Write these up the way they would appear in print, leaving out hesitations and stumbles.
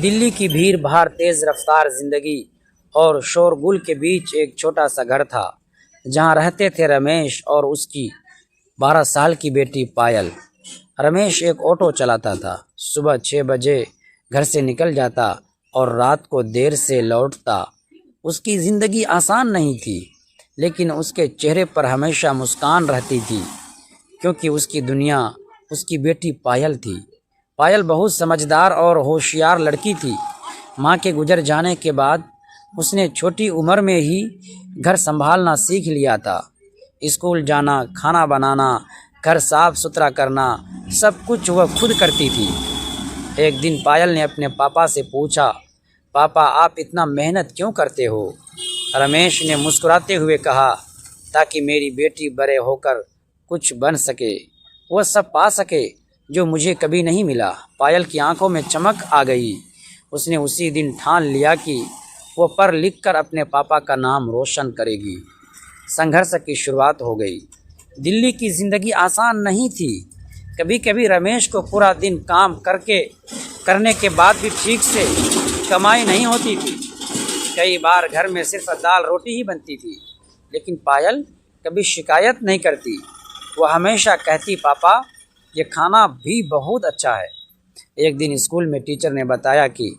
दिल्ली की भीड़ भाड़, तेज रफ्तार जिंदगी और शोरगुल के बीच एक छोटा सा घर था जहां रहते थे रमेश और उसकी 12 साल की बेटी पायल। रमेश एक ऑटो चलाता था। सुबह 6 बजे घर से निकल जाता और रात को देर से लौटता। उसकी ज़िंदगी आसान नहीं थी, लेकिन उसके चेहरे पर हमेशा मुस्कान रहती थी, क्योंकि उसकी दुनिया उसकी बेटी पायल थी। पायल बहुत समझदार और होशियार लड़की थी। माँ के गुजर जाने के बाद उसने छोटी उम्र में ही घर संभालना सीख लिया था। स्कूल जाना, खाना बनाना, घर साफ सुथरा करना, सब कुछ वह खुद करती थी। एक दिन पायल ने अपने पापा से पूछा, पापा आप इतना मेहनत क्यों करते हो? रमेश ने मुस्कुराते हुए कहा, ताकि मेरी बेटी बड़े होकर कुछ बन सके, वह सब पा सके जो मुझे कभी नहीं मिला। पायल की आंखों में चमक आ गई। उसने उसी दिन ठान लिया कि वो पढ़ लिख कर अपने पापा का नाम रोशन करेगी। संघर्ष की शुरुआत हो गई। दिल्ली की ज़िंदगी आसान नहीं थी। कभी कभी रमेश को पूरा दिन काम करने के बाद भी ठीक से कमाई नहीं होती थी। कई बार घर में सिर्फ दाल रोटी ही बनती थी, लेकिन पायल कभी शिकायत नहीं करती। वह हमेशा कहती, पापा ये खाना भी बहुत अच्छा है। एक दिन स्कूल में टीचर ने बताया कि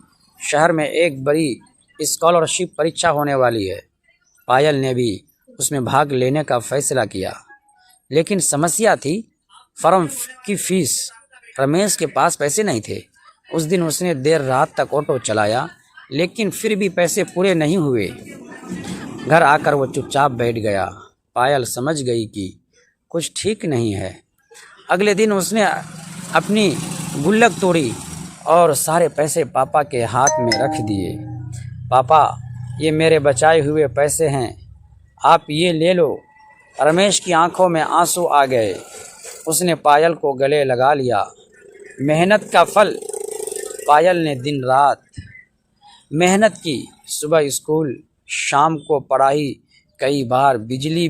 शहर में एक बड़ी स्कॉलरशिप परीक्षा होने वाली है। पायल ने भी उसमें भाग लेने का फैसला किया, लेकिन समस्या थी फॉर्म की फीस। रमेश के पास पैसे नहीं थे। उस दिन उसने देर रात तक ऑटो चलाया, लेकिन फिर भी पैसे पूरे नहीं हुए। घर आकर वो चुपचाप बैठ गया। पायल समझ गई कि कुछ ठीक नहीं है। अगले दिन उसने अपनी गुल्लक तोड़ी और सारे पैसे पापा के हाथ में रख दिए। पापा ये मेरे बचाए हुए पैसे हैं, आप ये ले लो। रमेश की आंखों में आंसू आ गए। उसने पायल को गले लगा लिया। मेहनत का फल। पायल ने दिन रात मेहनत की। सुबह स्कूल, शाम को पढ़ाई। कई बार बिजली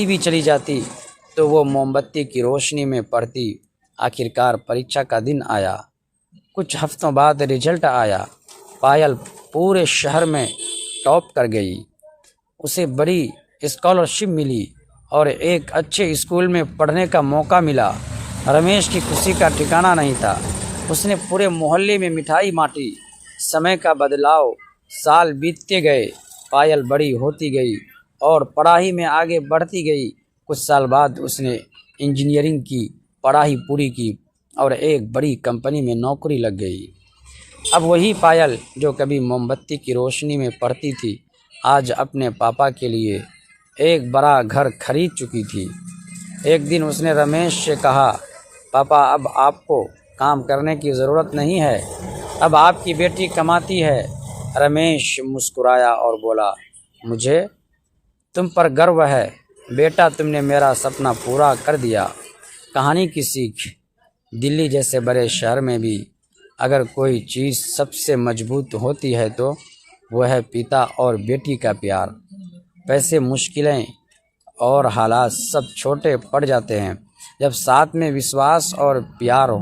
भी चली जाती तो वो मोमबत्ती की रोशनी में पढ़ती। आखिरकार परीक्षा का दिन आया। कुछ हफ्तों बाद रिजल्ट आया। पायल पूरे शहर में टॉप कर गई। उसे बड़ी स्कॉलरशिप मिली और एक अच्छे स्कूल में पढ़ने का मौका मिला। रमेश की खुशी का ठिकाना नहीं था। उसने पूरे मोहल्ले में मिठाई बांटी। समय का बदलाव, साल बीतते गए। पायल बड़ी होती गई और पढ़ाई में आगे बढ़ती गई। कुछ साल बाद उसने इंजीनियरिंग की पढ़ाई पूरी की और एक बड़ी कंपनी में नौकरी लग गई। अब वही पायल जो कभी मोमबत्ती की रोशनी में पढ़ती थी, आज अपने पापा के लिए एक बड़ा घर खरीद चुकी थी। एक दिन उसने रमेश से कहा, पापा अब आपको काम करने की ज़रूरत नहीं है, अब आपकी बेटी कमाती है। रमेश मुस्कुराया और बोला, मुझे तुम पर गर्व है बेटा, तुमने मेरा सपना पूरा कर दिया। कहानी की सीख। दिल्ली जैसे बड़े शहर में भी अगर कोई चीज़ सबसे मजबूत होती है तो वह है पिता और बेटी का प्यार। पैसे, मुश्किलें और हालात सब छोटे पड़ जाते हैं जब साथ में विश्वास और प्यार हो।